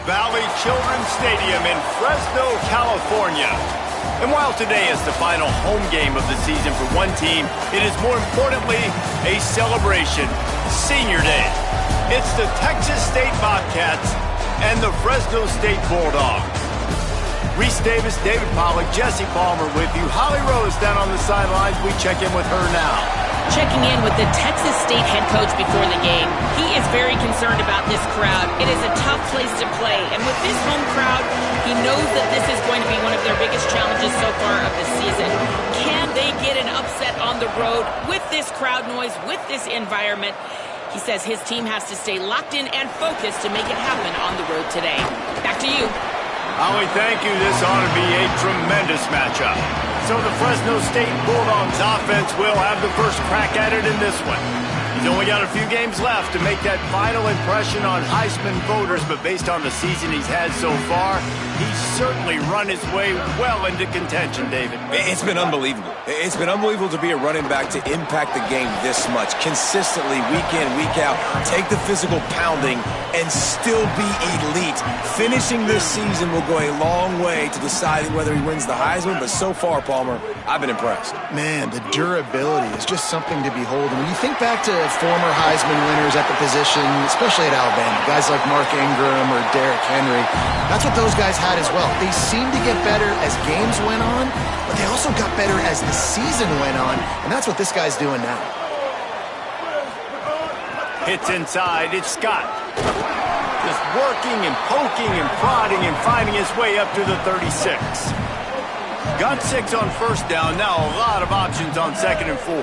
Valley Children's Stadium in Fresno, California. And while today is the final home game of the season for one team, it is more importantly a celebration, Senior Day. It's the Texas State Bobcats and the Fresno State Bulldogs. Reese Davis, David Pollack, Jesse Palmer with you. Holly Rose down on the sidelines. We check in with her now. Checking in with the Texas State head coach before the game. He is very concerned about this crowd. It is a tough place to play. And with this home crowd, he knows that this is going to be one of their biggest challenges so far of the season. Can they get an upset on the road with this crowd noise, with this environment? He says his team has to stay locked in and focused to make it happen on the road today. Back to you. Holly, thank you. This ought to be a tremendous matchup. So the Fresno State Bulldogs offense will have the first crack at it in this one. He's only got a few games left to make that final impression on Heisman voters, but based on the season he's had so far, he's certainly run his way well into contention, David. It's been unbelievable. It's been unbelievable to be a running back to impact the game this much, consistently, week in, week out, take the physical pounding, and still be elite. Finishing this season will go a long way to deciding whether he wins the Heisman, but so far, Palmer, I've been impressed. Man, the durability is just something to behold. And when you think back to former Heisman winners at the position, especially at Alabama, guys like Mark Ingram or Derrick Henry, that's what those guys had as well. They seemed to get better as games went on, but they also got better as the season went on, and that's what this guy's doing now. Hits inside, it's Scott. Just working and poking and prodding and finding his way up to the 36. Got 6 on first down, now a lot of options on 2nd and 4.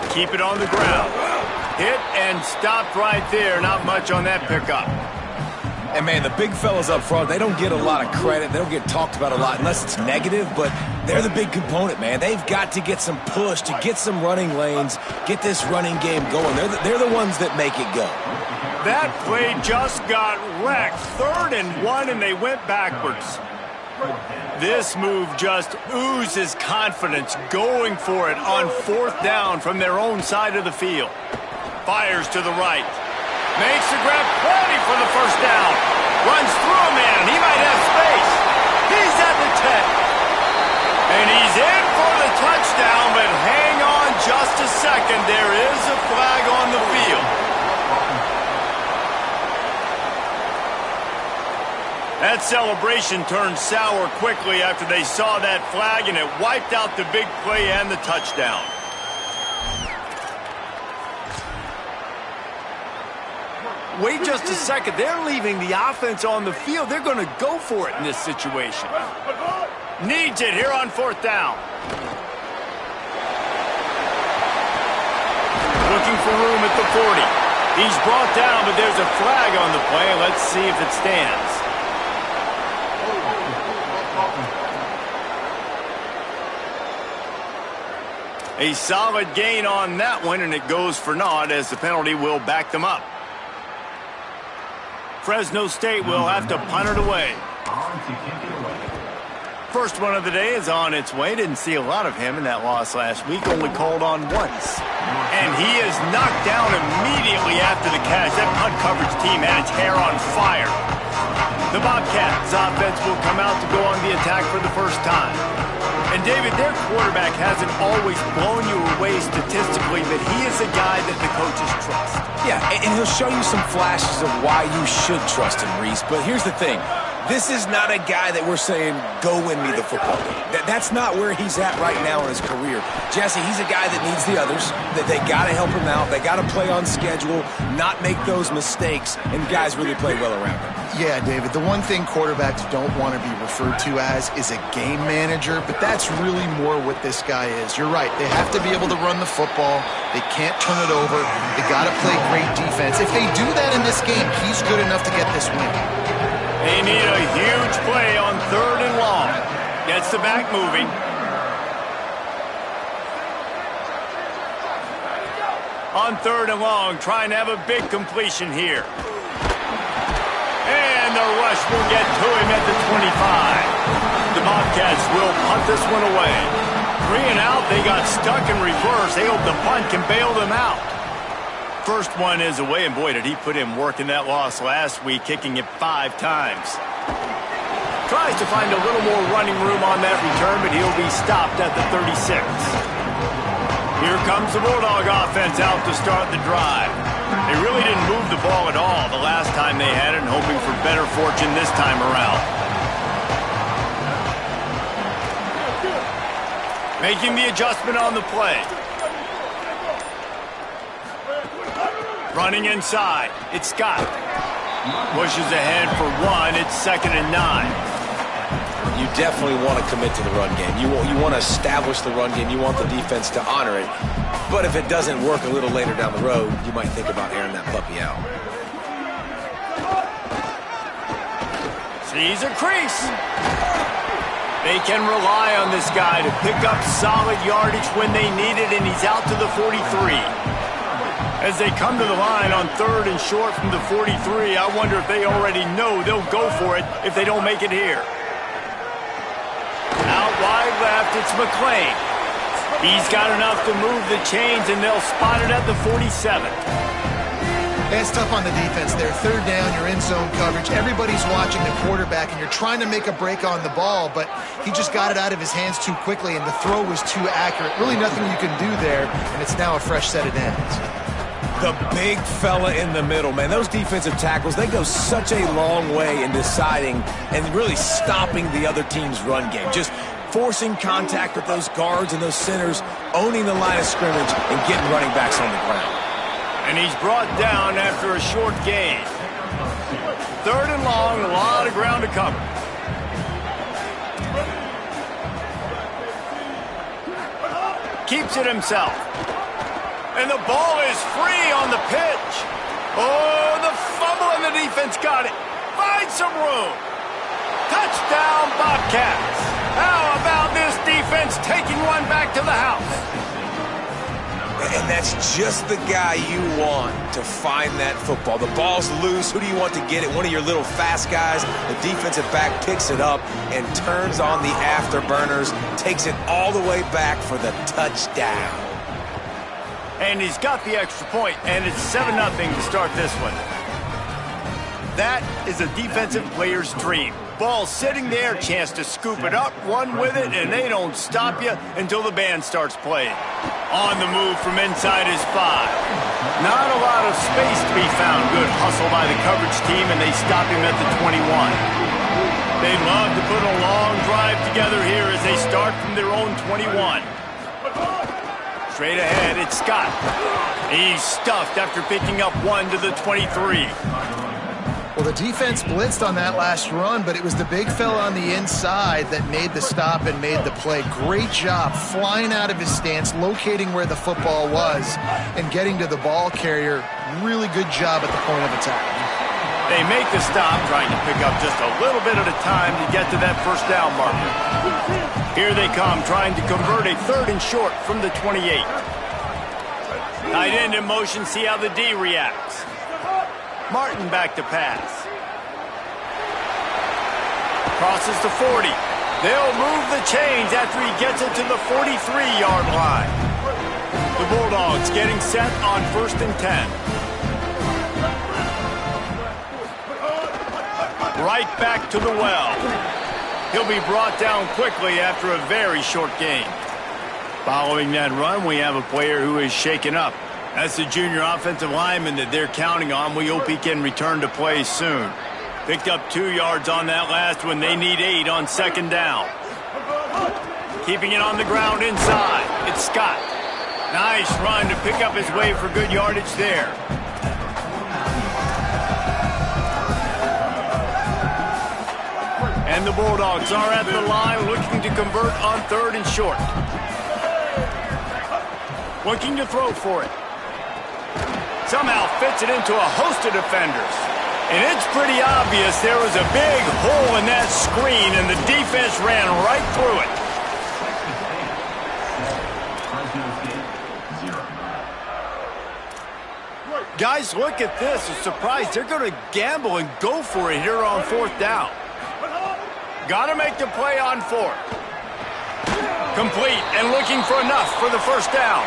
Keep it on the ground. Hit and stopped right there. Not much on that pickup. And, man, the big fellas up front, they don't get a lot of credit. They don't get talked about a lot unless it's negative, but they're the big component, man. They've got to get some push, to get some running lanes, get this running game going. They're the ones that make it go. That play just got wrecked. 3rd and 1, and they went backwards. This move just oozes confidence, going for it on 4th down from their own side of the field. Fires to the right. Makes the grab, plenty for the first down. Runs through a man. He might have space. He's at the 10. And he's in for the touchdown, but hang on just a second. There is a flag on the field. That celebration turned sour quickly after they saw that flag, and it wiped out the big play and the touchdown. Wait just a second. They're leaving the offense on the field. They're going to go for it in this situation. Needs it here on 4th down. Looking for room at the 40. He's brought down, but there's a flag on the play. Let's see if it stands. A solid gain on that one, and it goes for naught as the penalty will back them up. Fresno State will have to punt it away. First one of the day is on its way. Didn't see a lot of him in that loss last week. Only called on once. And he is knocked down immediately after the catch. That punt coverage team had its hair on fire. The Bobcats offense will come out to go on the attack for the first time. And, David, their quarterback hasn't always blown you away statistically, but he is a guy that the coaches trust. Yeah, and he'll show you some flashes of why you should trust him, Reese. But here's the thing. This is not a guy that we're saying, go win me the football game. That's not where he's at right now in his career. Jesse, he's a guy that needs the others, that they got to help him out. They got to play on schedule, not make those mistakes, and guys really play well around him. Yeah, David, the one thing quarterbacks don't want to be referred to as is a game manager, but that's really more what this guy is. You're right. They have to be able to run the football. They can't turn it over. They got to play great defense. If they do that in this game, he's good enough to get this win. They need a huge play on 3rd and long. Gets the back moving. On 3rd and long, trying to have a big completion here. And the rush will get to him at the 25. The Bobcats will punt this one away. 3 and out, they got stuck in reverse. They hope the punt can bail them out. first one is away, and boy, did he put in work in that loss last week, kicking it 5 times. Tries to find a little more running room on that return, but he'll be stopped at the 36. Here comes the Bulldog offense out to start the drive. They really didn't move the ball at all the last time they had it, and hoping for better fortune this time around. Making the adjustment on the play. Running inside. It's Scott. Pushes ahead for 1. It's 2nd and 9. You definitely want to commit to the run game. You want to establish the run game. You want the defense to honor it. But if it doesn't work a little later down the road, you might think about airing that puppy out. Sees a crease. They can rely on this guy to pick up solid yardage when they need it, and he's out to the 43. As they come to the line on 3rd and short from the 43, I wonder if they already know they'll go for it if they don't make it here. Out wide left, it's McClain. He's got enough to move the chains, and they'll spot it at the 47. It's tough on the defense there. 3rd down, you're in zone coverage. Everybody's watching the quarterback, and you're trying to make a break on the ball, but he just got it out of his hands too quickly, and the throw was too accurate. Really nothing you can do there, and it's now a fresh set of downs. The big fella in the middle, man. Those defensive tackles, they go such a long way in deciding and really stopping the other team's run game. Just forcing contact with those guards and those centers, owning the line of scrimmage, and getting running backs on the ground. And he's brought down after a short gain. 3rd and long, a lot of ground to cover. Keeps it himself. And the ball is free on the pitch. Oh, the fumble, and the defense got it. Find some room. Touchdown, Bobcats. How about this defense taking one back to the house? And that's just the guy you want to find that football. The ball's loose. Who do you want to get it? One of your little fast guys. The defensive back picks it up and turns on the afterburners, takes it all the way back for the touchdown. And he's got the extra point, and it's 7-0 to start this one. That is a defensive player's dream. Ball sitting there, chance to scoop it up, run with it, and they don't stop you until the band starts playing. On the move from inside his 5. Not a lot of space to be found. Good hustle by the coverage team, and they stop him at the 21. They'd love to put a long drive together here as they start from their own 21. Straight ahead, it's Scott. He's stuffed after picking up 1 to the 23. Well, the defense blitzed on that last run, but it was the big fella on the inside that made the stop and made the play. Great job flying out of his stance, locating where the football was, and getting to the ball carrier. Really good job at the point of attack. They make the stop, trying to pick up just a little bit at a time to get to that 1st down marker. Here they come, trying to convert a 3rd and short from the 28. Tight end in motion, see how the D reacts. Martin back to pass. Crosses the 40. They'll move the chains after he gets it to the 43-yard line. The Bulldogs getting set on 1st and 10. Right back to the well. He'll be brought down quickly after a very short gain. Following that run, we have a player who is shaken up. That's the junior offensive lineman that they're counting on. We hope he can return to play soon. Picked up 2 yards on that last one. They need 8 on 2nd down. Keeping it on the ground inside. It's Scott. Nice run to pick up his way for good yardage there. And the Bulldogs are at the line looking to convert on 3rd and short. Looking to throw for it. Somehow fits it into a host of defenders. And it's pretty obvious there was a big hole in that screen, and the defense ran right through it. Guys, look at this. I'm surprised they're going to gamble and go for it here on 4th down. Got to make the play on 4th. Complete and looking for enough for the 1st down.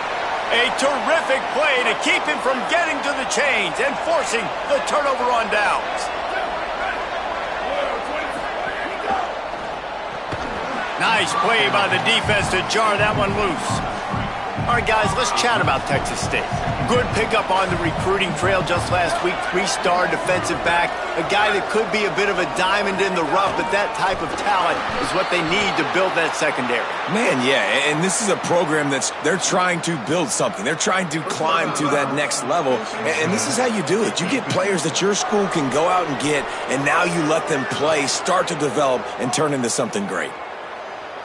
A terrific play to keep him from getting to the chains and forcing the turnover on downs. Nice play by the defense to jar that one loose. All right, guys, let's chat about Texas State. Good pickup on the recruiting trail just last week. 3-star defensive back, a guy that could be a bit of a diamond in the rough, but that type of talent is what they need to build that secondary. Man, yeah, and this is a program they're trying to build something. They're trying to climb to that next level, and this is how you do it. You get players that your school can go out and get, and now you let them play, start to develop, and turn into something great.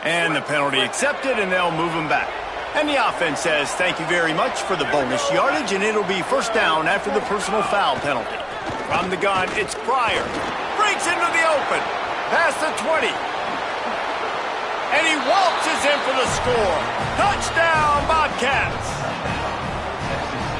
And the penalty accepted, and they'll move him back. And the offense says thank you very much for the bonus yardage, and it'll be first down after the personal foul penalty. From the gun, it's Pryor. Breaks into the open. Past the 20. And he waltzes in for the score. Touchdown, Bobcats.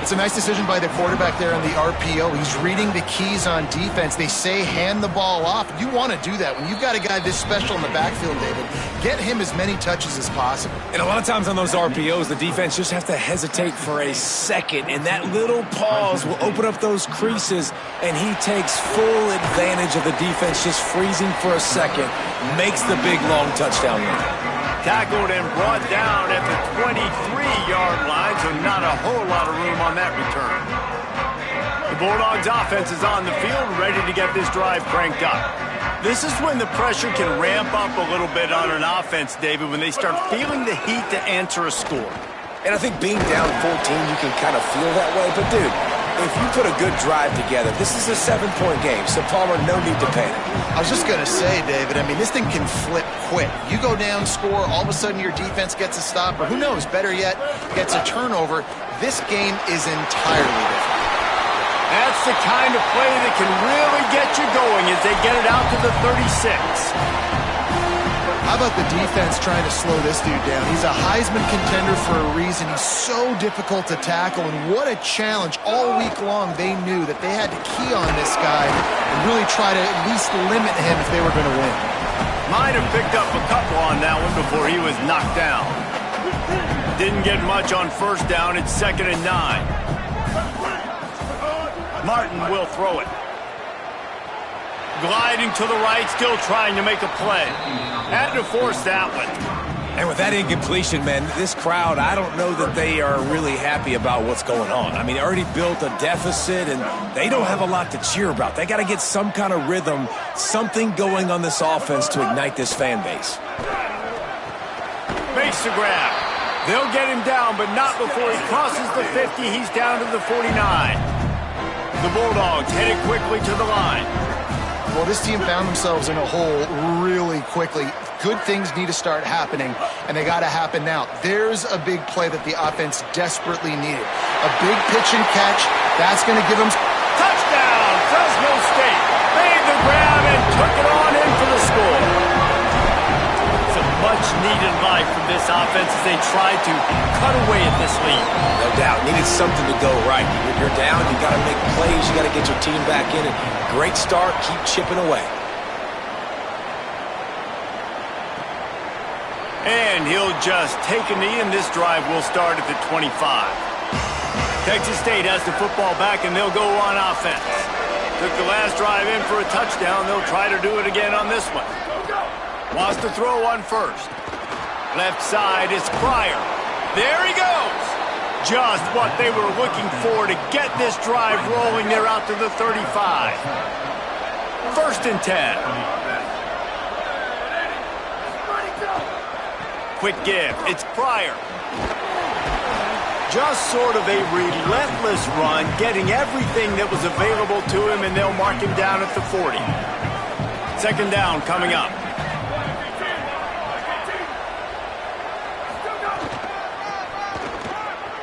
It's a nice decision by the quarterback there on the RPO. He's reading the keys on defense. They say hand the ball off. You want to do that. When you've got a guy this special in the backfield, David, get him as many touches as possible. And a lot of times on those RPOs, the defense just has to hesitate for a second, and that little pause will open up those creases, and he takes full advantage of the defense just freezing for a second, makes the big, long touchdown run. Tackled and brought down at the 23-yard line, so not a whole lot of room on that return. The Bulldogs offense is on the field, ready to get this drive cranked up. This is when the pressure can ramp up a little bit on an offense, David, when they start feeling the heat to answer a score. And I think being down 14, you can kind of feel that way. But, dude, if you put a good drive together, this is a 7-point game, so Palmer, no need to panic. I was just going to say, David, I mean, this thing can flip quick. You go down, score, all of a sudden your defense gets a stop, or who knows, better yet, gets a turnover. This game is entirely different. That's the kind of play that can really get you going as they get it out to the 36. How about the defense trying to slow this dude down? He's a Heisman contender for a reason. He's so difficult to tackle, and what a challenge. All week long, they knew that they had to key on this guy and really try to at least limit him if they were going to win. Might have picked up a couple on that one before he was knocked down. Didn't get much on first down. It's 2nd and 9. Martin will throw it. Gliding to the right, still trying to make a play. Had to force that one. And with that incompletion, man, this crowd, I don't know that they are really happy about what's going on. I mean, they already built a deficit, and they don't have a lot to cheer about. They got to get some kind of rhythm, something going on this offense to ignite this fan base. Makes the grab. They'll get him down, but not before he crosses the 50. He's down to the 49. The Bulldogs headed quickly to the line. Well, this team found themselves in a hole really quickly. Good things need to start happening, and they got to happen now. There's a big play that the offense desperately needed. A big pitch and catch. That's going to give them... Touchdown, Fresno State. Made the grab and took it on in for the score. It's a much-needed life from this offense as they try to cut away at this lead. No doubt. Needed something to go right. You're down. You got to make plays. You got to get your team back in it. Great start. Keep chipping away. And he'll just take a knee, and this drive will start at the 25. Texas State has the football back, and they'll go on offense. Took the last drive in for a touchdown. They'll try to do it again on this one. Wants to throw on first. Left side is Pryor. There he goes. Just what they were looking for to get this drive rolling. They're out to the 35. 1st and 10. Quick give. It's Pryor. Just sort of a relentless run, getting everything that was available to him, and they'll mark him down at the 40. 2nd down coming up.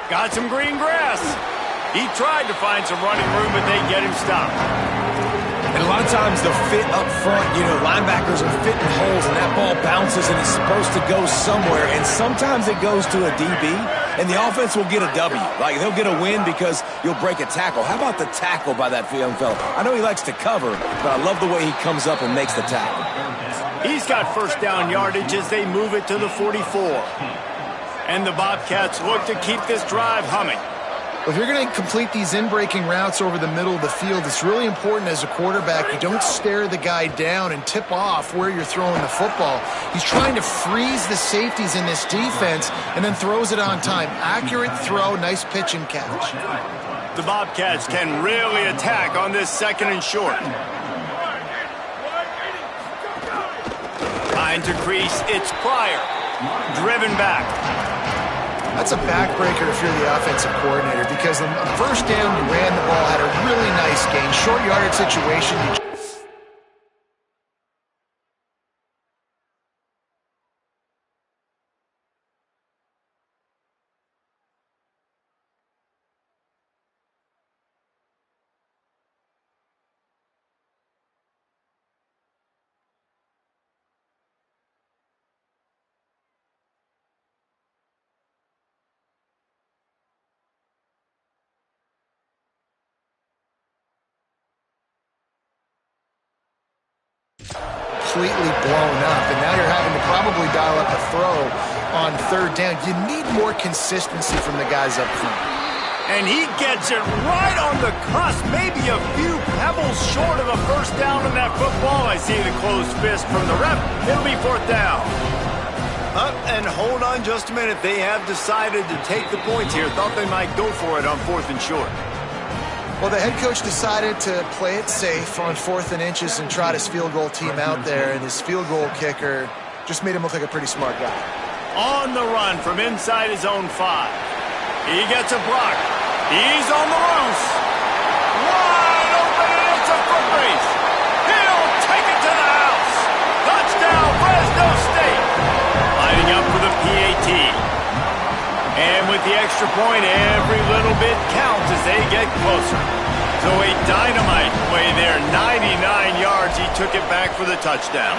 Got some green grass. He tried to find some running room, but they get him stopped. And a lot of times the fit up front, linebackers are fitting holes, and that ball bounces, and it's supposed to go somewhere. And sometimes it goes to a DB, and the offense will get a W. Like, they'll get a win because you'll break a tackle. How about the tackle by that young fella? I know he likes to cover, but I love the way he comes up and makes the tackle. He's got 1st down yardage as they move it to the 44. And the Bobcats look to keep this drive humming. If you're going to complete these in-breaking routes over the middle of the field, it's really important as a quarterback you don't stare the guy down and tip off where you're throwing the football. He's trying to freeze the safeties in this defense and then throws it on time. Accurate throw, nice pitch and catch. The Bobcats can really attack on this 2nd and short. Behind to crease, it's Pryor. Driven back. That's a backbreaker if you're the offensive coordinator, because on the first down, you ran the ball, had a really nice gain. Short yardage situation. Completely blown up, and now you're having to probably dial up a throw on 3rd down. You need more consistency from the guys up front. And he gets it right on the cusp, maybe a few pebbles short of a 1st down on that football. I see the closed fist from the ref. It'll be 4th down. Up and hold on just a minute. They have decided to take the points here. Thought they might go for it on 4th and short. Well, the head coach decided to play it safe on 4th and inches and trot his field goal team out there, and his field goal kicker just made him look like a pretty smart guy. On the run from inside his own 5. He gets a block. He's on the loose. Wide open, and it's a foot race. He'll take it to the house. Touchdown, Fresno State. Lining up for the PAT. And with the extra point, every little bit counts as they get closer. So a dynamite play there, 99 yards. He took it back for the touchdown.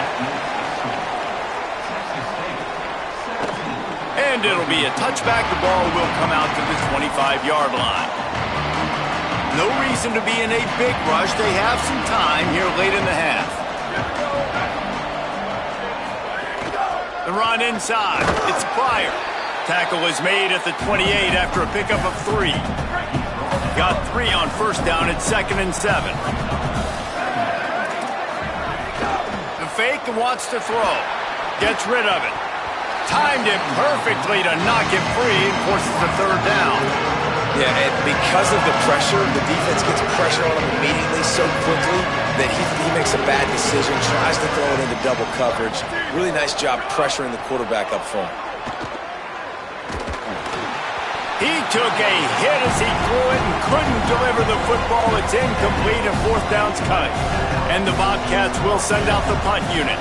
And it'll be a touchback. The ball will come out to the 25-yard line. No reason to be in a big rush. They have some time here late in the half. The run inside. It's Pryor. Tackle is made at the 28 after a pickup of 3. Got 3 on 1st down at 2nd and 7. The fake wants to throw. Gets rid of it. Timed it perfectly to knock it free and forces the 3rd down. Yeah, and because of the pressure, the defense gets pressure on him immediately so quickly that he makes a bad decision, tries to throw it into double coverage. Really nice job pressuring the quarterback up front. He took a hit as he threw it and couldn't deliver the football. It's incomplete and 4th down's cut. And the Bobcats will send out the punt unit.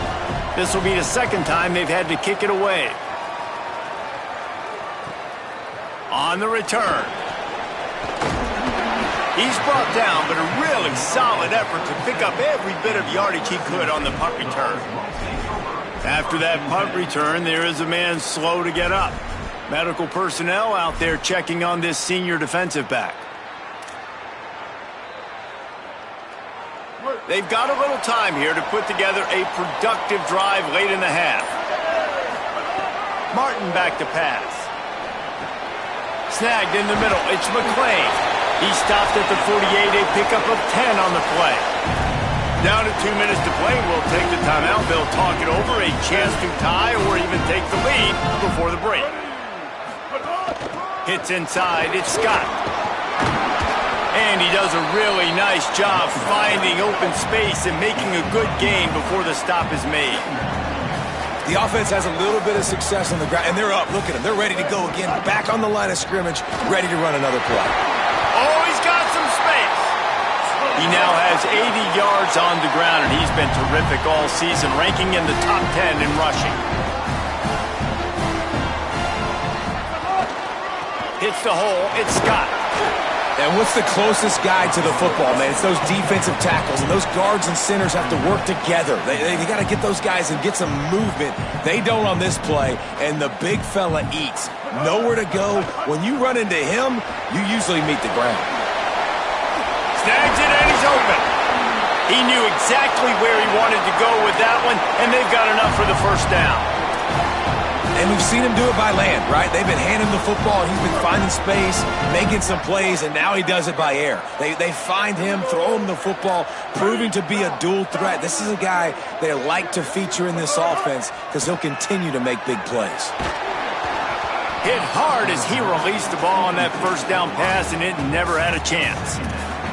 This will be the 2nd time they've had to kick it away. On the return. He's brought down, but a really solid effort to pick up every bit of yardage he could on the punt return. After that punt return, there is a man slow to get up. Medical personnel out there checking on this senior defensive back. They've got a little time here to put together a productive drive late in the half. Martin back to pass. Snagged in the middle. It's McClain. He stopped at the 48, a pickup of 10 on the play. Down to 2 minutes to play. We'll take the timeout. They'll talk it over. A chance to tie or even take the lead before the break. Hits inside, it's Scott. And he does a really nice job finding open space and making a good gain before the stop is made. The offense has a little bit of success on the ground, and they're up. Look at them. They're ready to go again. Back on the line of scrimmage, ready to run another play. Oh, he's got some space. He now has 80 yards on the ground, and he's been terrific all season, ranking in the top 10 in rushing. Hits the hole. It's Scott. And what's the closest guy to the football, man? It's those defensive tackles, and those guards and centers have to work together. They got to get those guys and get some movement. They don't on this play, and the big fella eats. Nowhere to go. When you run into him, you usually meet the ground. Snags it, and he's open. He knew exactly where he wanted to go with that one, and they've got enough for the 1st down. And we've seen him do it by land, right? They've been handing him the football. He's been finding space, making some plays, and now he does it by air. They find him, throw him the football, proving to be a dual threat. This is a guy they like to feature in this offense because he'll continue to make big plays. Hit hard as he released the ball on that first down pass, and it never had a chance.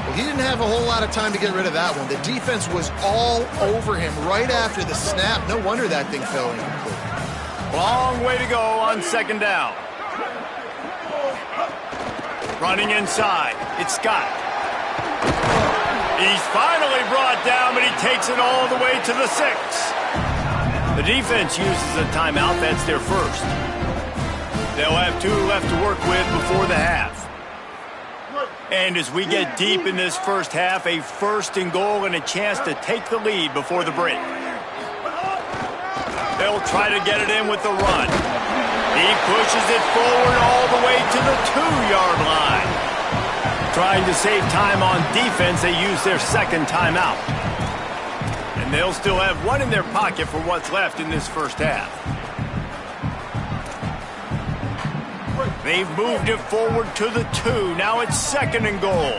Well, he didn't have a whole lot of time to get rid of that one. The defense was all over him right after the snap. No wonder that thing fell incomplete. Long way to go on second down. Running inside, it's Scott. He's finally brought down, but he takes it all the way to the 6. The defense uses a timeout. That's their first. They'll have 2 left to work with before the half. And as we get deep in this first half, a 1st and goal and a chance to take the lead before the break. They'll try to get it in with the run. He pushes it forward all the way to the 2-yard line. Trying to save time on defense, they use their second timeout. And they'll still have 1 in their pocket for what's left in this first half. They've moved it forward to the 2. Now it's 2nd and goal.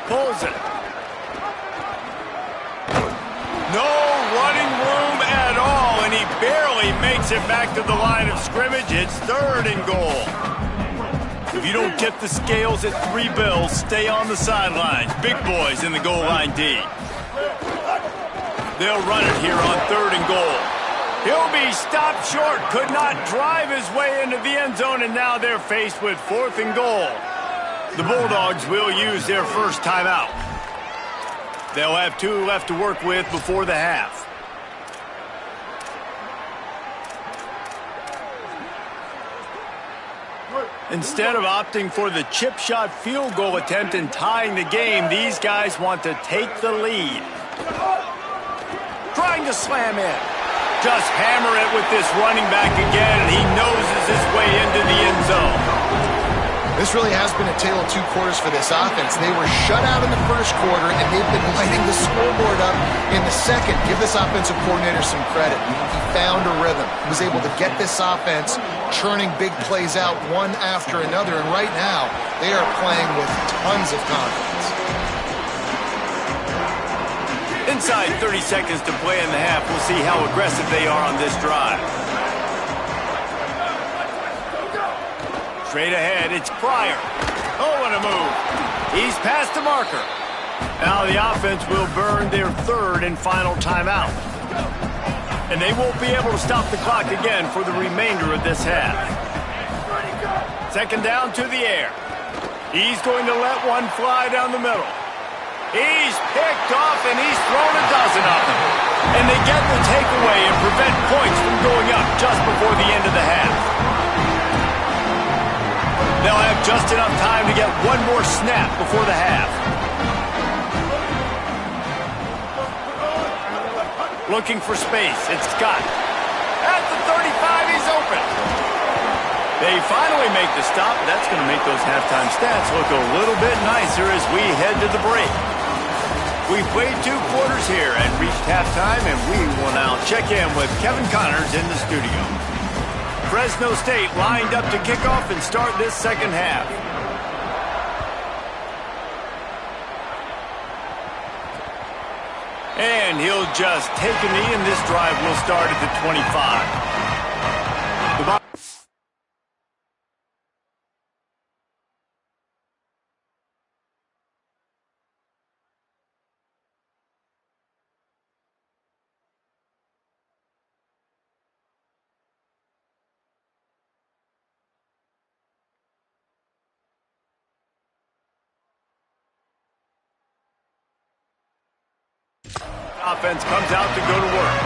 Pulls it. No running room at all, and he barely makes it back to the line of scrimmage. It's 3rd and goal. If you don't tip the scales at 3 bills, stay on the sidelines. Big boys in the goal line D. They'll run it here on 3rd and goal. He'll be stopped short, could not drive his way into the end zone, and now they're faced with 4th and goal. The Bulldogs will use their first timeout. They'll have 2 left to work with before the half. Instead of opting for the chip shot field goal attempt and tying the game, these guys want to take the lead. Trying to slam in. Just hammer it with this running back again, and he noses his way into the end zone. This really has been a tale of 2 quarters for this offense. They were shut out in the first quarter, and they've been lighting the scoreboard up in the second. Give this offensive coordinator some credit. He found a rhythm. He was able to get this offense churning big plays out one after another, and right now they are playing with tons of confidence. Inside 30 seconds to play in the half. We'll see how aggressive they are on this drive. Straight ahead, it's Pryor. Oh, what a move. He's past the marker. Now the offense will burn their 3rd and final timeout. And they won't be able to stop the clock again for the remainder of this half. 2nd down to the air. He's going to let one fly down the middle. He's picked off, and he's thrown a dozen of them. And they get the takeaway and prevent points from going up just before the end of the half. They'll have just enough time to get one more snap before the half. Looking for space. It's Scott. At the 35, he's open. They finally make the stop. That's going to make those halftime stats look a little bit nicer as we head to the break. We've played 2 quarters here and reached halftime, and we will now check in with Kevin Connors in the studio. Fresno State lined up to kick off and start this second half. And he'll just take a knee, and this drive will start at the 25. Offense comes out to go to work.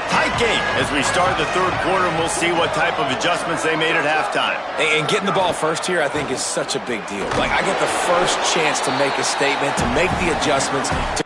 Tight game as we start the 3rd quarter, and we'll see what type of adjustments they made at halftime. And getting the ball first here, I think, is such a big deal. Like, I get the first chance to make a statement, to make the adjustments, to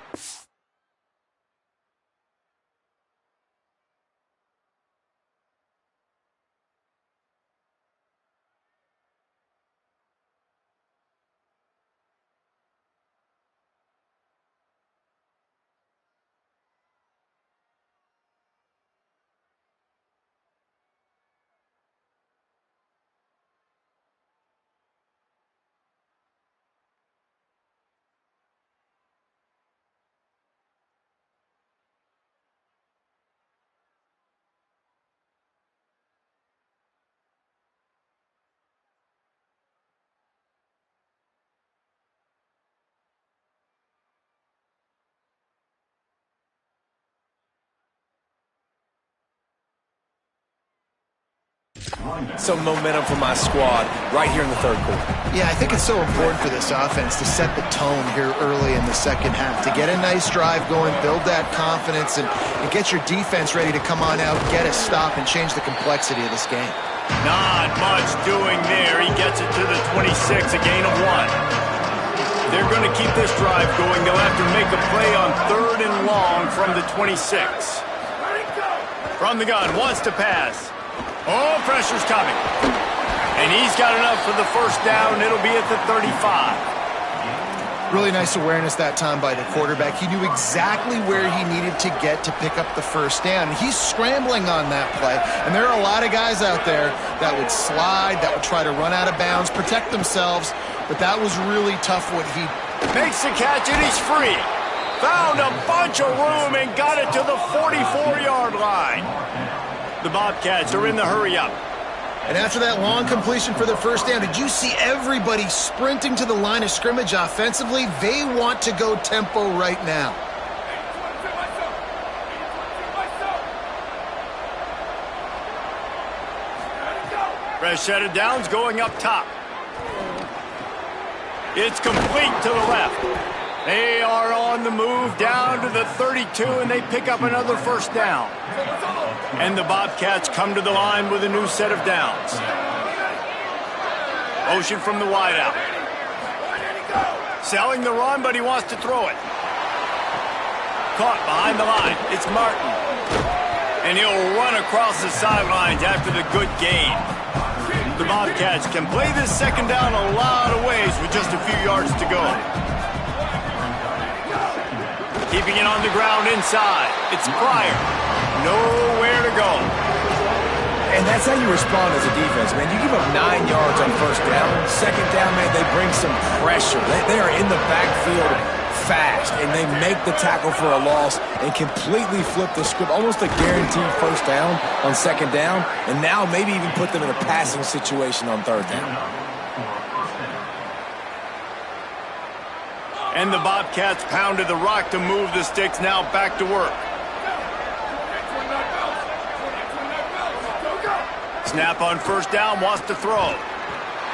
some momentum for my squad right here in the third quarter. Yeah, I think it's so important for this offense to set the tone here early in the second half, to get a nice drive going, build that confidence, and get your defense ready to come on out, get a stop, and change the complexity of this game. Not much doing there. He gets it to the 26, a gain of 1. They're going to keep this drive going. They'll have to make a play on 3rd and long from the 26. From the gun, wants to pass. Oh, pressure's coming. And he's got enough for the first down. It'll be at the 35. Really nice awareness that time by the quarterback. He knew exactly where he needed to get to pick up the first down. He's scrambling on that play, and there are a lot of guys out there that would slide, that would try to run out of bounds, protect themselves, but that was really tough what he makes the catch, and he's free. Found a bunch of room and got it to the 44-yard line. The Bobcats are in the hurry-up. And after that long completion for the first down, did you see everybody sprinting to the line of scrimmage offensively? They want to go tempo right now. Fresh set of downs going up top. It's complete to the left. They are on the move down to the 32, and they pick up another first down. And the Bobcats come to the line with a new set of downs. Motion from the wideout. Selling the run, but he wants to throw it. Caught behind the line. It's Martin. And he'll run across the sidelines after the good gain. The Bobcats can play this second down a lot of ways with just a few yards to go. Keeping it on the ground inside. It's Pryor. Nowhere to go. And that's how you respond as a defense, man. You give up 9 yards on first down. Second down, man, they bring some pressure. They are in the backfield fast, and they make the tackle for a loss and completely flip the script. Almost a guaranteed first down on second down, and now maybe even put them in a passing situation on third down. And the Bobcats pounded the rock to move the sticks, now back to work. Snap on first down, wants to throw.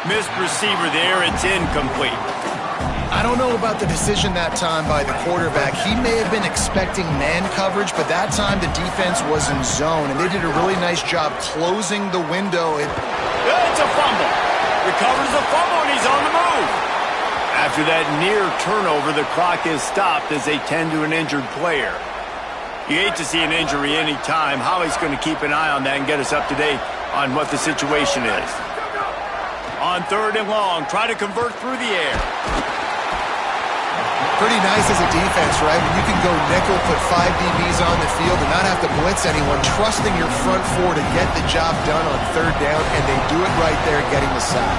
Missed receiver there, it's incomplete. I don't know about the decision that time by the quarterback. He may have been expecting man coverage, but that time the defense was in zone, and they did a really nice job closing the window. It's a fumble. Recovers the fumble, and he's on the move. After that near turnover, the clock is stopped as they tend to an injured player. You hate to see an injury any time. Holly's going to keep an eye on that and get us up to date on what the situation is. On third and long, try to convert through the air. Pretty nice as a defense, right? When you can go nickel, put 5 DBs on the field and not have to blitz anyone, trusting your front four to get the job done on third down, and they do it right there, getting the sack.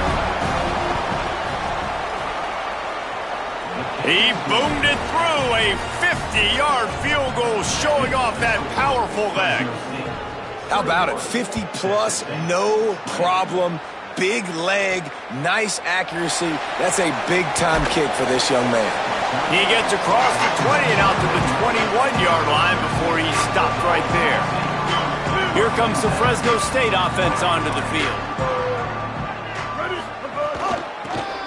He boomed it through, a 50-yard field goal showing off that powerful leg. How about it? 50-plus, no problem. Big leg, nice accuracy. That's a big-time kick for this young man. He gets across the 20 and out to the 21-yard line before he stopped right there. Here comes the Fresno State offense onto the field.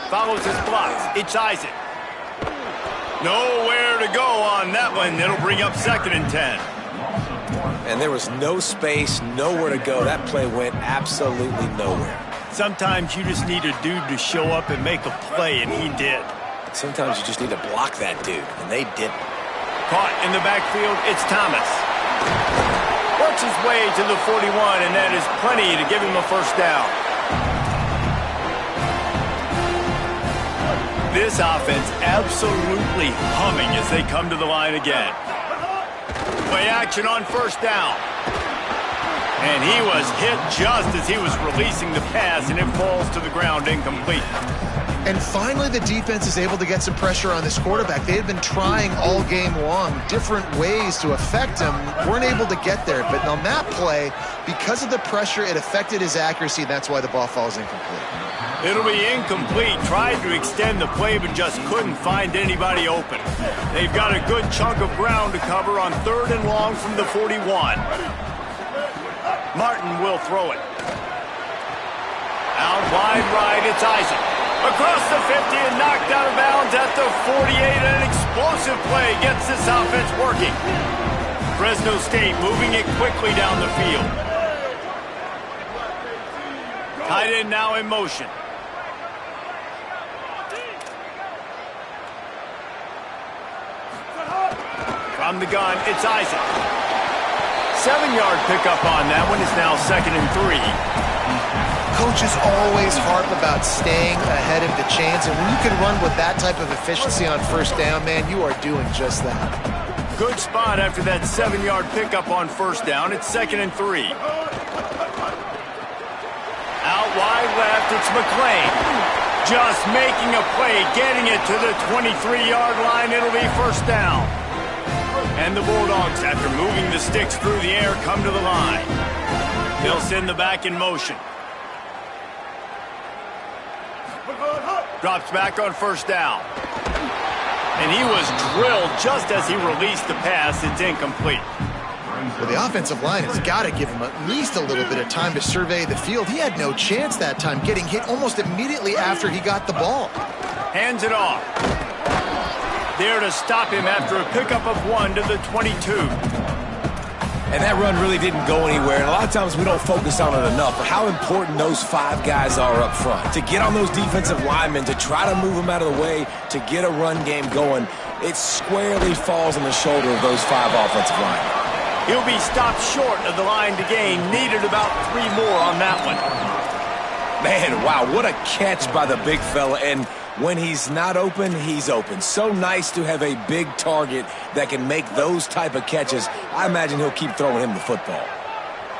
Follows his blocks. It's Isaac. Nowhere to go on that one. It'll bring up 2nd and 10. And there was no space, nowhere to go. That play went absolutely nowhere. Sometimes you just need a dude to show up and make a play, and he did. Sometimes you just need to block that dude, and they didn't. Caught in the backfield, it's Thomas. Works his way to the 41, and that is plenty to give him a first down. This offense absolutely humming as they come to the line again. Play action on first down. And he was hit just as he was releasing the pass, and it falls to the ground incomplete. And finally, the defense is able to get some pressure on this quarterback. They had been trying all game long different ways to affect him, weren't able to get there. But on that play, because of the pressure, it affected his accuracy, and that's why the ball falls incomplete. It'll be incomplete. Tried to extend the play, but just couldn't find anybody open. They've got a good chunk of ground to cover on third and long from the 41. Martin will throw it. Out wide right, it's Isaac. Across the 50 and knocked out of bounds at the 48. An explosive play gets this offense working. Fresno State moving it quickly down the field. Tight end now in motion. From the gun, it's Isaac. 7-yard pickup on that one. Is now 2nd and 3. Coaches always harp about staying ahead of the chains, and when you can run with that type of efficiency on first down, man, you are doing just that. Good spot after that 7-yard pickup on first down. It's 2nd and 3. Out wide left, it's McClain. Just making a play, getting it to the 23-yard line. It'll be first down. And the Bulldogs, after moving the sticks through the air, come to the line. They'll send the back in motion. Drops back on first down. And he was drilled just as he released the pass. It's incomplete. Well, the offensive line has got to give him at least a little bit of time to survey the field. He had no chance that time, getting hit almost immediately after he got the ball. Hands it off. There to stop him after a pickup of 1 to the 22. And that run really didn't go anywhere. And a lot of times we don't focus on it enough, but how important those 5 guys are up front. To get on those defensive linemen, to try to move them out of the way, to get a run game going, it squarely falls on the shoulder of those 5 offensive linemen. He'll be stopped short of the line to gain. Needed about 3 more on that one. Man, wow, what a catch by the big fella. And when he's not open, he's open. So nice to have a big target that can make those type of catches. I imagine he'll keep throwing him the football.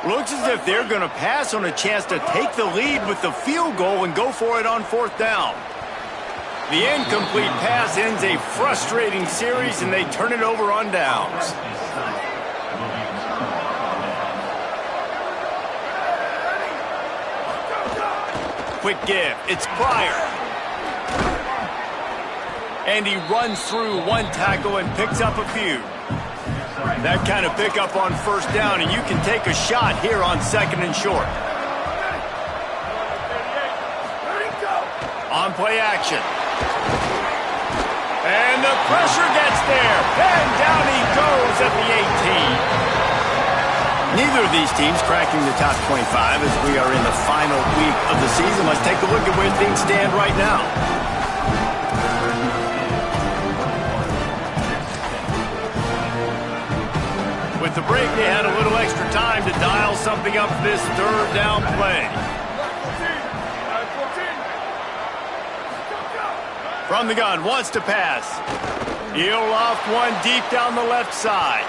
Looks as if they're going to pass on a chance to take the lead with the field goal and go for it on 4th down. The incomplete pass ends a frustrating series, and they turn it over on downs. Quick give. It's Pryor. And he runs through 1 tackle and picks up a few. That kind of pickup on first down, and you can take a shot here on 2nd and short. On play action. And the pressure gets there. And down he goes at the 18. Neither of these teams cracking the top 25 as we are in the final week of the season. Let's take a look at where things stand right now. With the break, they had a little extra time to dial something up this 3rd down play. From the gun, wants to pass. He'll loft one deep down the left side.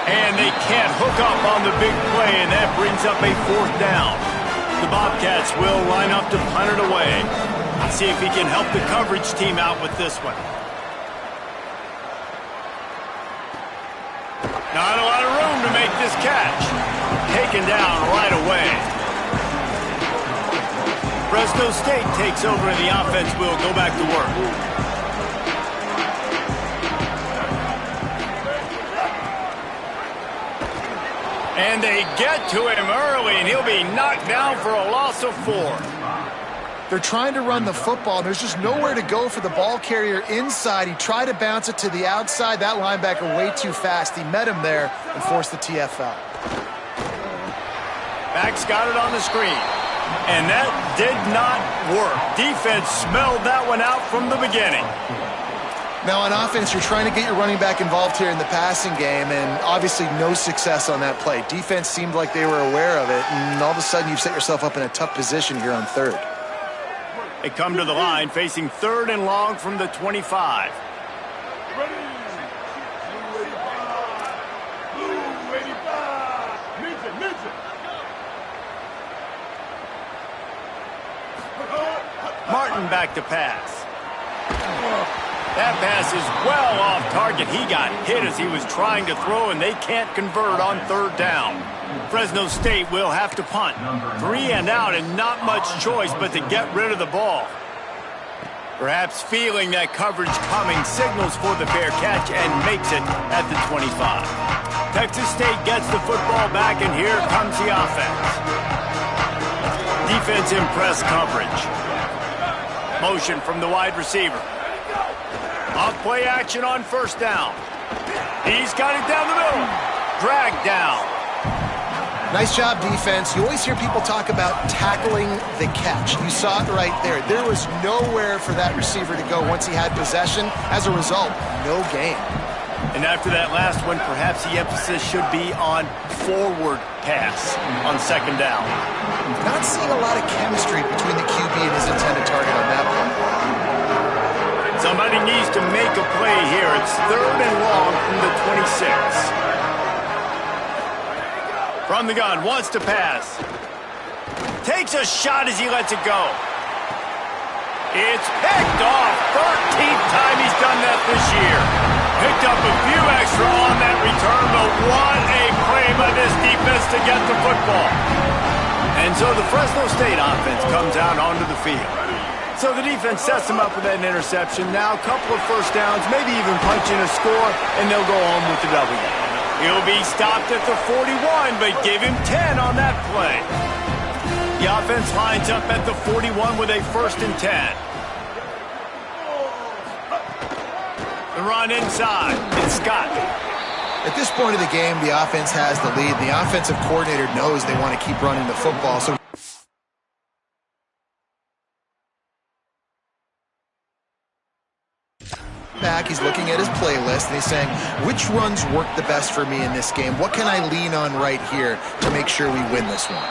And they can't hook up on the big play, and that brings up a 4th down. The Bobcats will line up to punt it away. Let's see if he can help the coverage team out with this one. Not a lot of room to make this catch. Taken down right away. Fresno State takes over and the offense will go back to work. And they get to him early, and he'll be knocked down for a loss of 4. They're trying to run the football. There's just nowhere to go for the ball carrier inside. He tried to bounce it to the outside. That linebacker way too fast. He met him there and forced the TFL. Back's got it on the screen. And that did not work. Defense smelled that one out from the beginning. Now on offense, you're trying to get your running back involved here in the passing game, and obviously no success on that play. Defense seemed like they were aware of it, and all of a sudden you've set yourself up in a tough position here on 3rd. They come to the line facing 3rd and long from the 25. Martin back to pass. That pass is well off target. He got hit as he was trying to throw, and they can't convert on 3rd down. Fresno State will have to punt. 3 and out, and not much choice but to get rid of the ball. Perhaps feeling that coverage coming, signals for the fair catch and makes it at the 25. Texas State gets the football back, and here comes the offense. Defense in press coverage. Motion from the wide receiver. Off play action on first down. He's got it down the middle. Drag down. Nice job, defense. You always hear people talk about tackling the catch. You saw it right there. There was nowhere for that receiver to go once he had possession. As a result, no gain. And after that last one, perhaps the emphasis should be on forward pass on second down. Not seeing a lot of chemistry between the QB and his intended target on that play. Somebody needs to make a play here. It's 3rd and long from the 26. From the gun, wants to pass. Takes a shot as he lets it go. It's picked off. 13th time he's done that this year. Picked up a few extra on that return, but what a play by this defense to get the football. And so the Fresno State offense comes out onto the field. So the defense sets them up with that interception. Now a couple of first downs, maybe even punching a score, and they'll go home with the W. He'll be stopped at the 41, but give him 10 on that play. The offense lines up at the 41 with a 1st and 10. The run inside. It's Scott. At this point of the game, the offense has the lead. The offensive coordinator knows they want to keep running the football. So back, he's looking at his playlist, and he's saying, which runs work the best for me in this game? What can I lean on right here to make sure we win this one?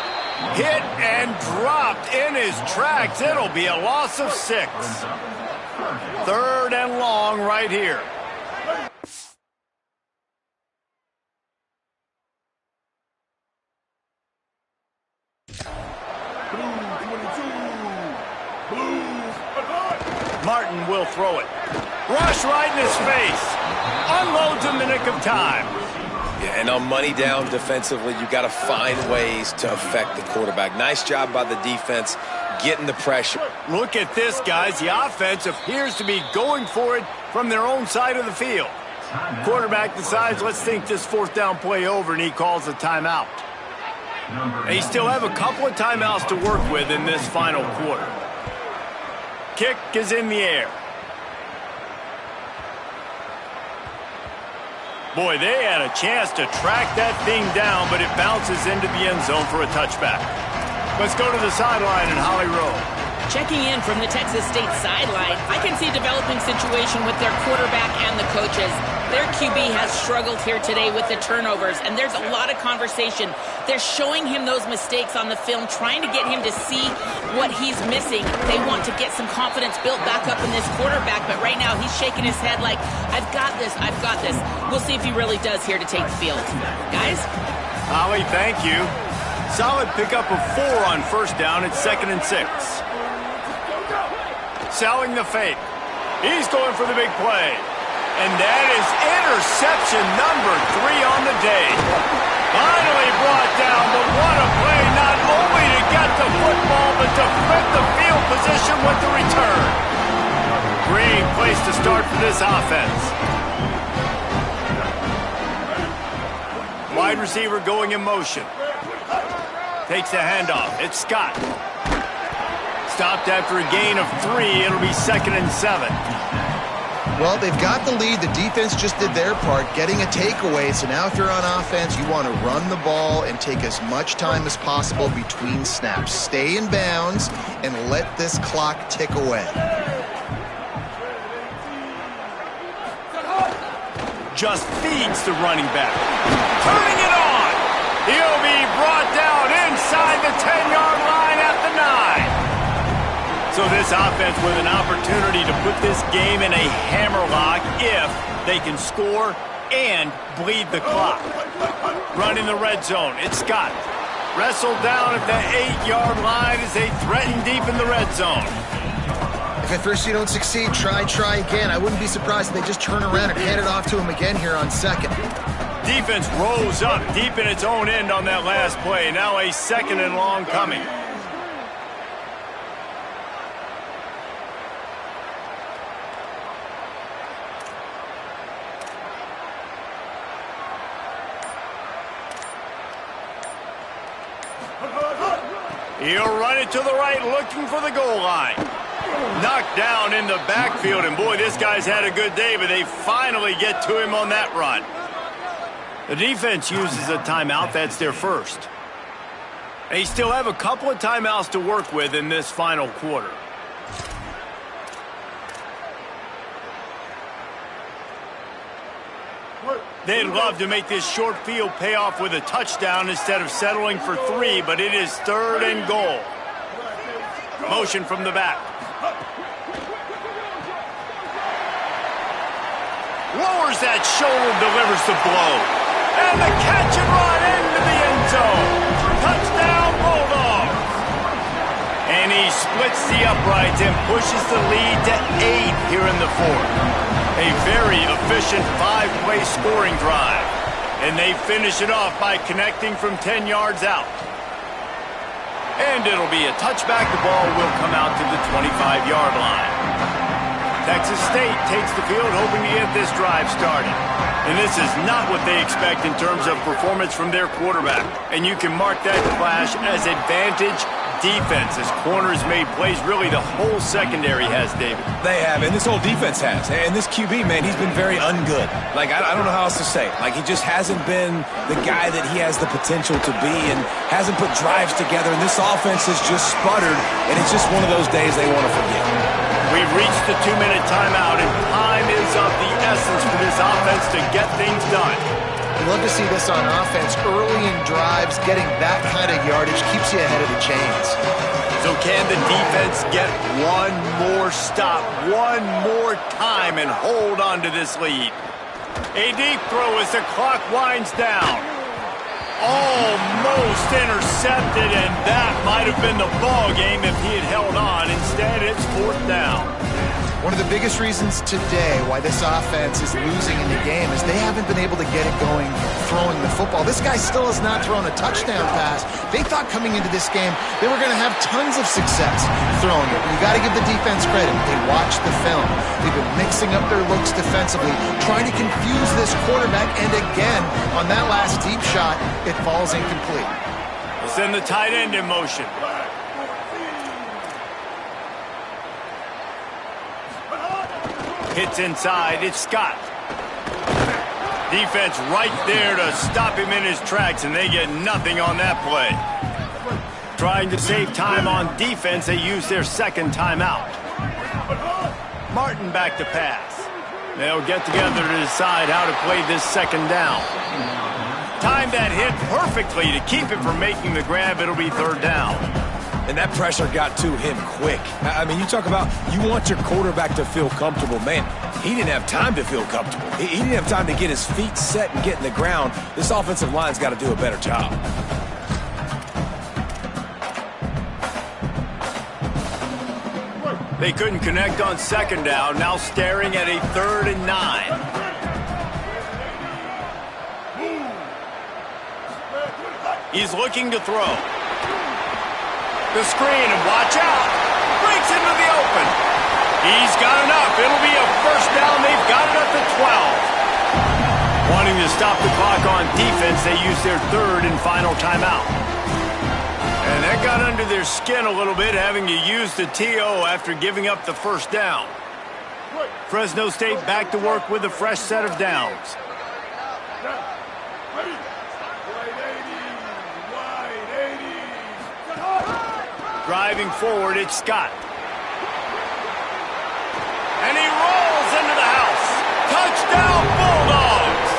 Hit and dropped in his tracks. It'll be a loss of 6. 3rd and long right here. Martin will throw it. Rush right in his face. Unloads in the nick of time. Yeah, and on money down defensively, you got to find ways to affect the quarterback. Nice job by the defense getting the pressure. Look at this, guys. The offense appears to be going for it from their own side of the field. Quarterback decides, let's think this 4th down play over, and he calls a timeout. They still have a couple of timeouts to work with in this final quarter. Kick is in the air. Boy, they had a chance to track that thing down, but it bounces into the end zone for a touchback. Let's go to the sideline in Holly Rowe. Checking in from the Texas State sideline, I can see a developing situation with their quarterback and the coaches. Their QB has struggled here today with the turnovers, and there's a lot of conversation. They're showing him those mistakes on the film, trying to get him to see what he's missing. They want to get some confidence built back up in this quarterback, but right now he's shaking his head like, I've got this, I've got this. We'll see if he really does here to take the field. Guys? Holly, thank you. Solid pickup of 4 on first down. It's 2nd and 6. Selling the fake. He's going for the big play. And that is interception number 3 on the day. Finally brought down, but what a play, not only to get the football, but to flip the field position with the return. Great place to start for this offense. Wide receiver going in motion. Takes the handoff. It's Scott. Stopped after a gain of 3. It'll be 2nd and 7. Well, they've got the lead. The defense just did their part, getting a takeaway. So now if you're on offense, you want to run the ball and take as much time as possible between snaps. Stay in bounds and let this clock tick away. Just feeds the running back. Turning it on. He'll be brought down inside the 10-yard line at the 9. So this offense with an opportunity to put this game in a hammerlock if they can score and bleed the clock. Run in the red zone. It's Scott. Wrestled down at the 8-yard line as they threaten deep in the red zone. If at first you don't succeed, try again. I wouldn't be surprised if they just turn around and hand it off to him again here on 2nd. Defense rose up deep in its own end on that last play. Now a 2nd and long coming. He'll run it to the right, looking for the goal line. Knocked down in the backfield, and boy, this guy's had a good day, but they finally get to him on that run. The defense uses a timeout. That's their first. They still have a couple of timeouts to work with in this final quarter. They'd love to make this short field pay off with a touchdown instead of settling for 3, but it is 3rd and goal. Motion from the back. Lowers that shoulder, delivers the blow. And the catch and run into the end zone. Touchdown, Bulldogs. And he splits the uprights and pushes the lead to 8 here in the 4th. A very efficient 5-play scoring drive. And they finish it off by connecting from 10 yards out. And it'll be a touchback. The ball will come out to the 25-yard line. Texas State takes the field, hoping to get this drive started. And this is not what they expect in terms of performance from their quarterback. And you can mark that clash as advantage defense, as corners made plays. Really, the whole secondary has, David. They have, and this whole defense has. And this QB, man, he's been very ungood. Like, I don't know how else to say it. Like, he just hasn't been the guy that he has the potential to be and hasn't put drives together. And this offense has just sputtered, and it's just one of those days they want to forget. We've reached the 2-minute timeout, and time is of the essence for this offense to get things done. You love to see this on offense. Early in drives, getting that kind of yardage keeps you ahead of the chains. So can the defense get one more stop, one more time, and hold on to this lead? A deep throw as the clock winds down. Almost intercepted, and that might have been the ball game if he had held on. Instead, it's 4th down. One of the biggest reasons today why this offense is losing in the game is they haven't been able to get it going throwing the football. This guy still has not thrown a touchdown pass. They thought coming into this game they were going to have tons of success throwing it. You got to give the defense credit. They watched the film. They've been mixing up their looks defensively, trying to confuse this quarterback, and again, on that last deep shot, it falls incomplete. We'll send the tight end in motion. Hits inside, it's Scott. Defense right there to stop him in his tracks, and they get nothing on that play. Trying to save time on defense, they use their second timeout. Martin back to pass. They'll get together to decide how to play this second down. Timed that hit perfectly to keep him from making the grab. It'll be 3rd down. And that pressure got to him quick. I mean, you talk about you want your quarterback to feel comfortable. Man, he didn't have time to feel comfortable. He didn't have time to get his feet set and get in the ground. This offensive line's got to do a better job. They couldn't connect on second down. Now staring at a 3rd and 9. He's looking to throw. The screen, and watch out. Breaks into the open. He's got enough. It'll be a 1st down. They've got it up to 12. Wanting to stop the clock on defense, they use their 3rd and final timeout. And that got under their skin a little bit, having to use the TO after giving up the 1st down. Fresno State back to work with a fresh set of downs. Driving forward, it's Scott. And he rolls into the house. Touchdown, Bulldogs!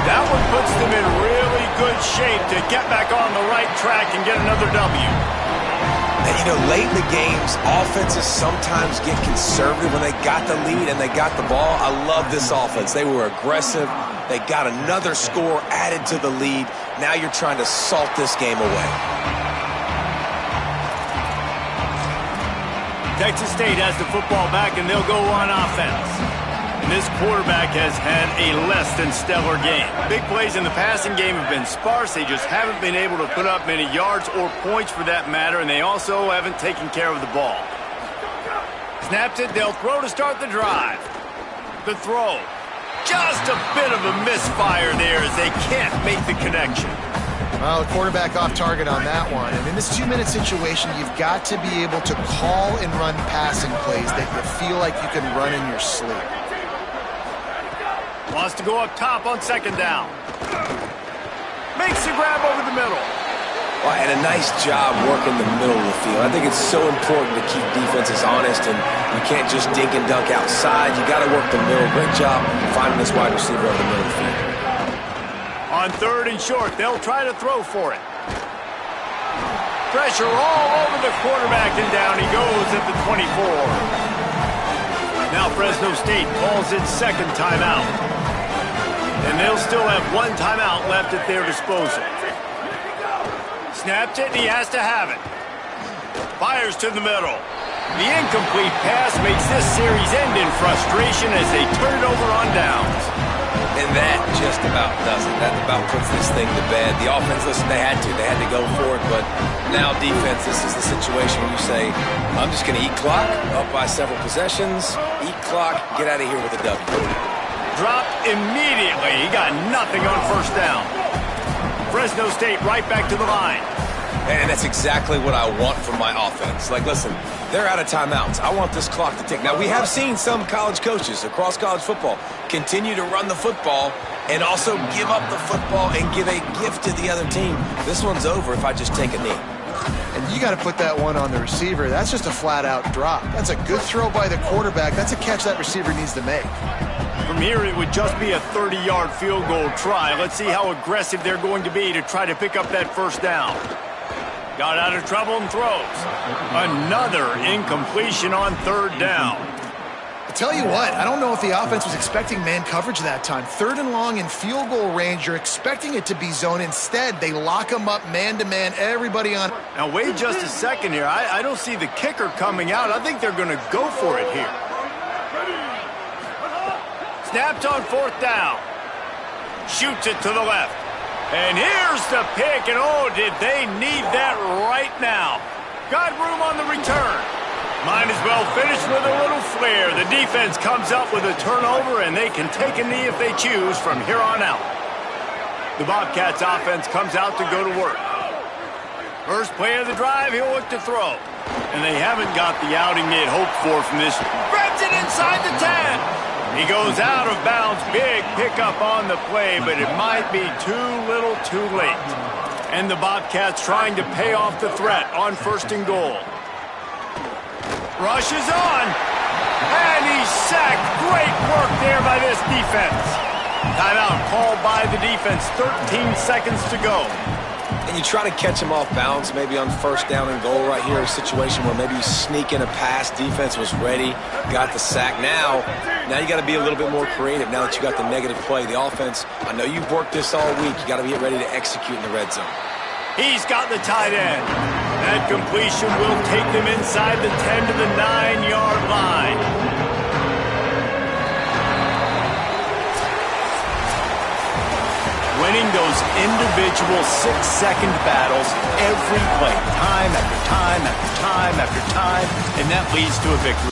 That one puts them in really good shape to get back on the right track and get another W. And, you know, late in the games, offenses sometimes get conservative when they got the lead and they got the ball. I love this offense. They were aggressive. They got another score added to the lead. Now you're trying to salt this game away. Texas State has the football back, and they'll go on offense. And this quarterback has had a less than stellar game. Big plays in the passing game have been sparse. They just haven't been able to put up many yards or points for that matter, and they also haven't taken care of the ball. Snaps it, they'll throw to start the drive. The throw. Just a bit of a misfire there as they can't make the connection. Well, the quarterback off target on that one. And in this 2-minute situation, you've got to be able to call and run passing plays that you feel like you can run in your sleep. Wants to go up top on second down. Makes the grab over the middle. Well, and a nice job working the middle of the field. I think it's so important to keep defenses honest, and you can't just dink and dunk outside. You got to work the middle. Great job finding this wide receiver over the middle of the field. On third and short, they'll try to throw for it. Pressure all over the quarterback, and down he goes at the 24. Now Fresno State calls its second timeout. And they'll still have one timeout left at their disposal. Snapped it, and he has to have it. Fires to the middle. The incomplete pass makes this series end in frustration as they turn it over on downs. And that just about does it. That about puts this thing to bed. The offense, listen, they had to go for it, but now defense, this is the situation where you say, I'm just going to eat clock, up by several possessions, eat clock, get out of here with a W. Dropped immediately. He got nothing on first down. Fresno State right back to the line. And that's exactly what I want from my offense. Like, listen, they're out of timeouts. I want this clock to tick. Now, we have seen some college coaches across college football continue to run the football and also give up the football and give a gift to the other team. This one's over if I just take a knee. And you got to put that one on the receiver. That's just a flat-out drop. That's a good throw by the quarterback. That's a catch that receiver needs to make. From here, it would just be a 30-yard field goal try. Let's see how aggressive they're going to be to try to pick up that first down. Got out of trouble and throws. Another incompletion on third down. I tell you what, I don't know if the offense was expecting man coverage that time. Third and long in field goal range, you're expecting it to be zone. Instead, they lock them up man-to-man, everybody on. Now, wait just a second here. I don't see the kicker coming out. I think they're going to go for it here. Snapped on fourth down. Shoots it to the left. And here's the pick, and oh, did they need that right now. Got room on the return. Might as well finish with a little flair. The defense comes up with a turnover, and they can take a knee if they choose from here on out. The Bobcats offense comes out to go to work. First play of the drive, he'll look to throw. And they haven't got the outing they had hoped for from this. Grabs it inside the 10. He goes out of bounds. Big pickup on the play, but it might be too little too late. And the Bobcats trying to pay off the threat on first and goal. Rushes on. And he's sacked. Great work there by this defense. Timeout called by the defense. 13 seconds to go. And you try to catch him off balance, maybe on first down and goal right here, a situation where maybe you sneak in a pass, defense was ready, got the sack. Now you got to be a little bit more creative now that you got the negative play. The offense, I know you've worked this all week. You got to get ready to execute in the red zone. He's got the tight end. That completion will take them inside the 10 to the 9-yard line. Winning those individual 6-second battles every play, time after time after time after time, and that leads to a victory.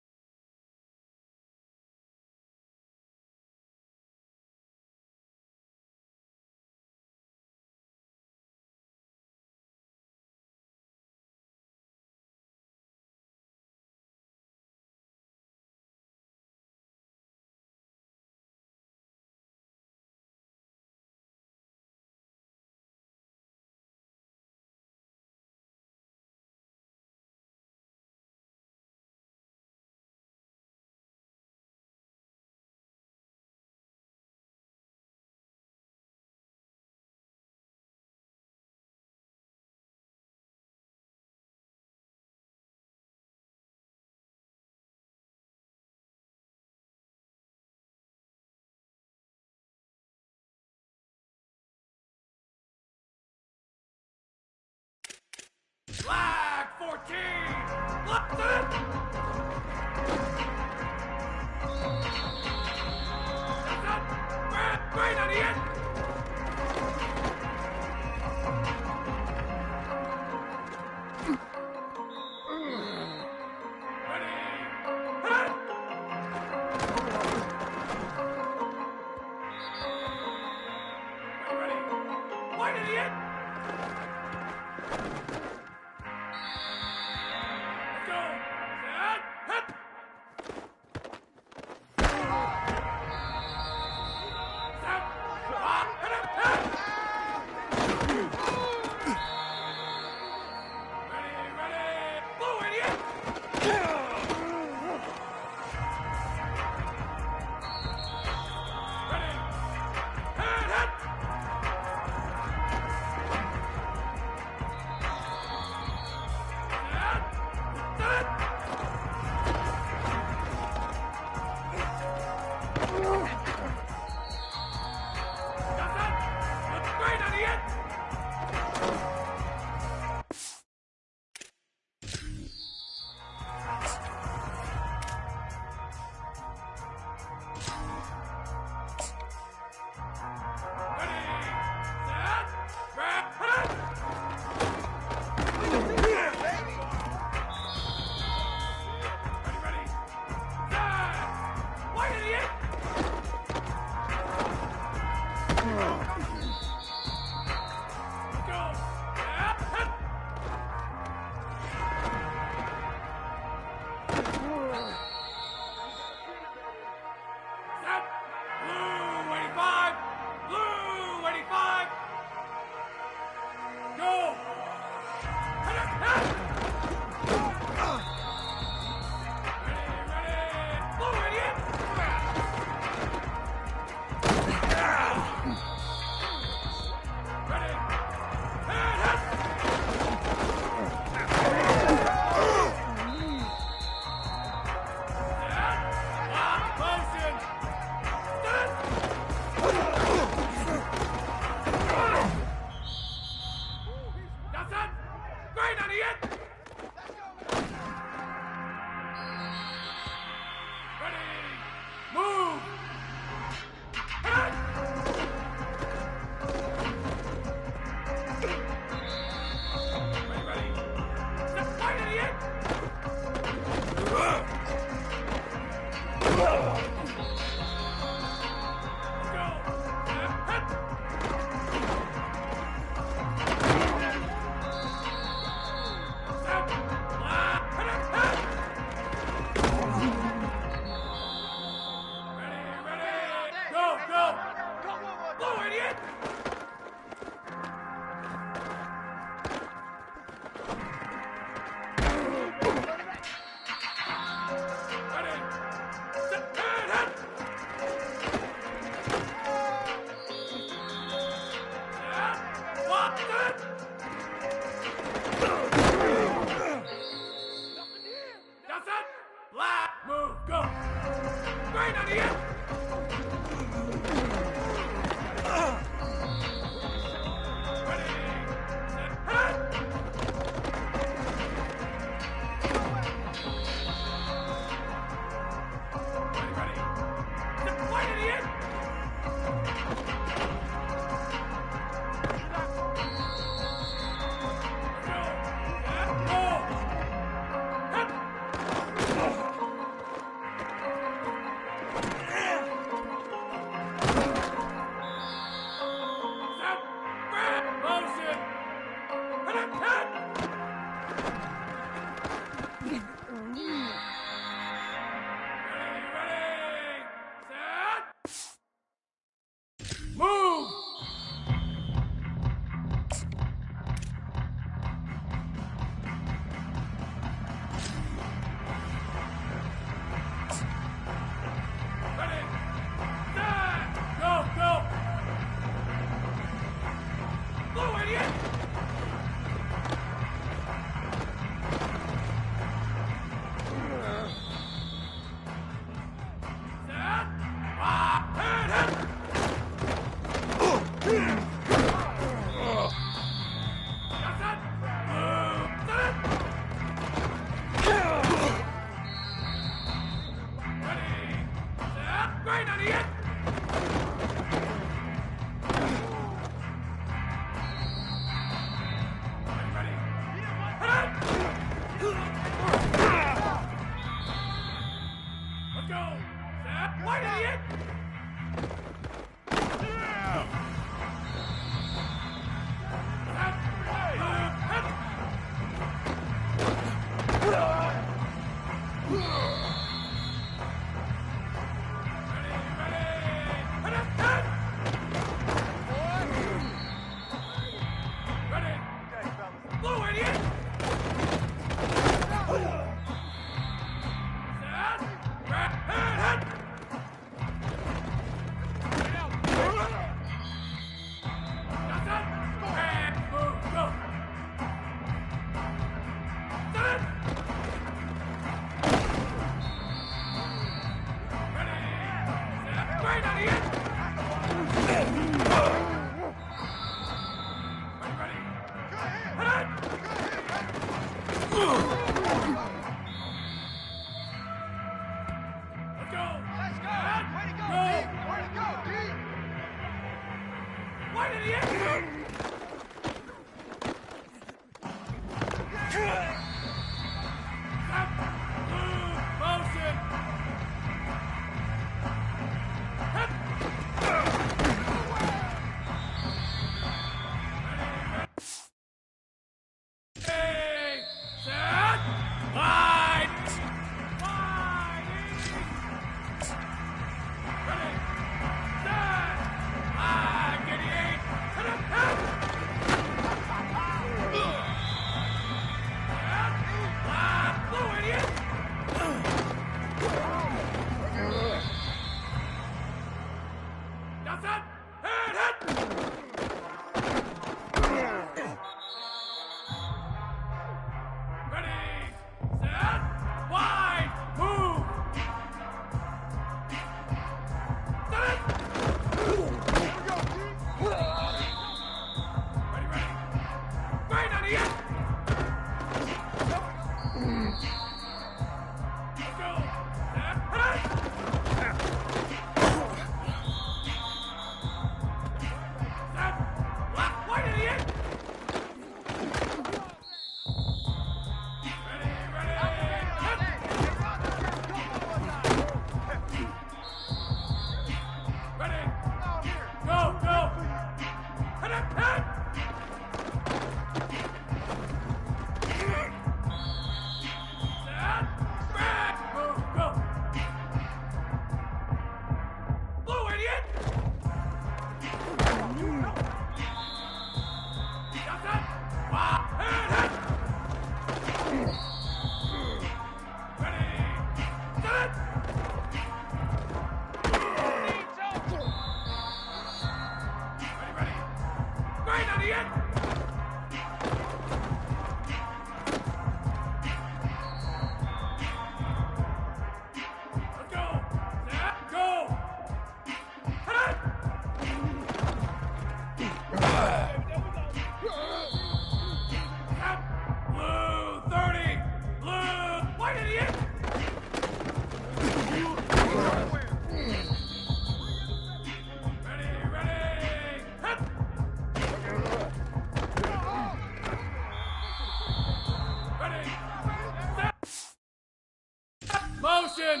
Motion!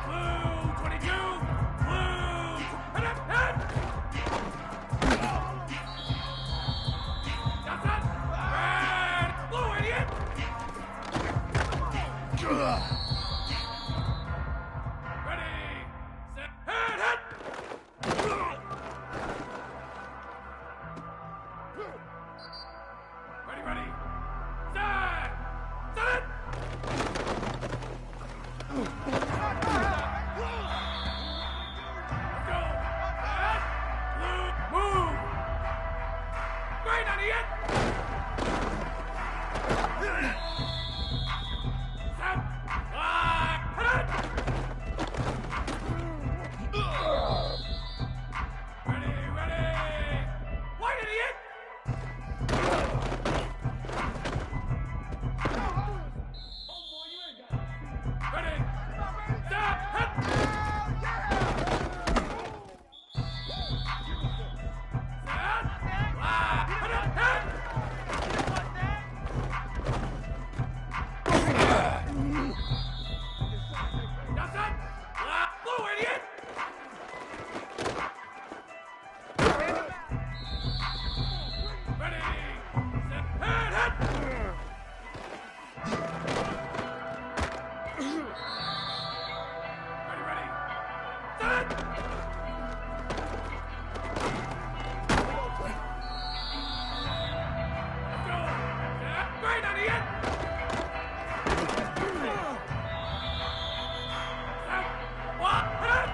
Blue 22! Blue! Head! Johnson! Red! Blue, idiot! Ready! Set! Head! Ready! Set! Set it! Let's go! Set! Blue! Move! Right on the end! Set! Head! Ready! White idiot! Ready! Stop! Hit! Set! Hit it! Hit! Johnson! Blue, idiot! Ready! Set! Hit! Ready! Set it! Let's go! Set! Right on the end! Set! One! Hit!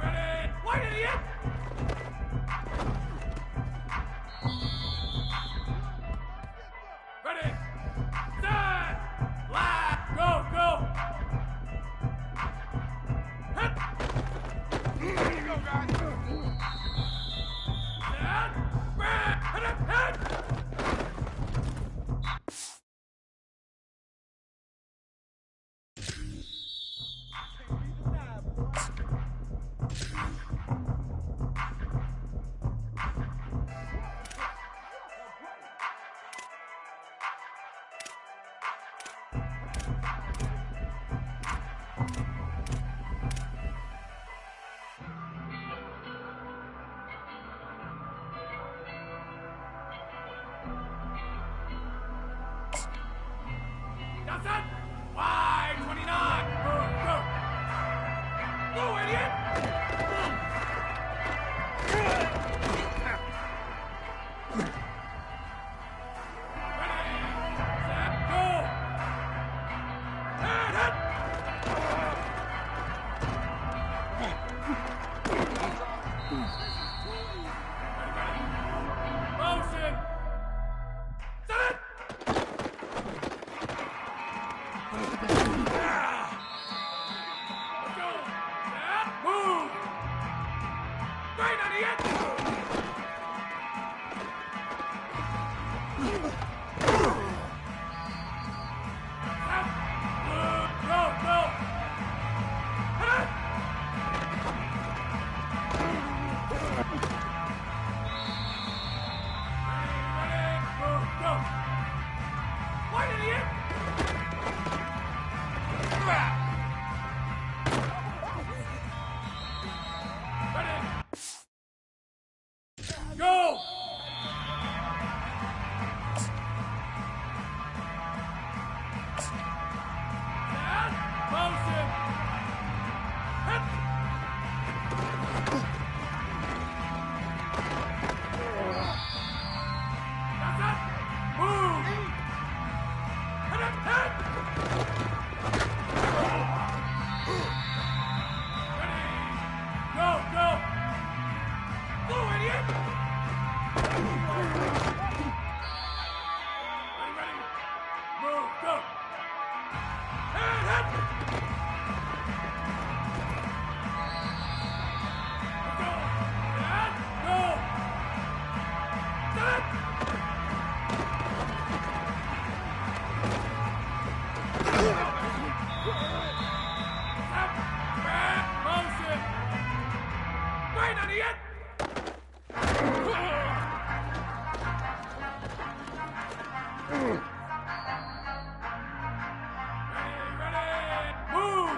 Ready! White idiot! Ready! Set! Left! That's it! Wide 29! Go! Go, idiot! Motion! Set it! Let's go! Set! Move! Right on the end! Set! Go! Hit it! Ready, move, go! Right on the end! Ready! Go! Set! Motion! Hit! That's it! Move! Hit it! Hit! Ready! Go! Go, idiot! Ready! Move! Go! Hit! Let's go! Set! Go! Set! Set! Back! Motion! Right on the end! Ready! Move!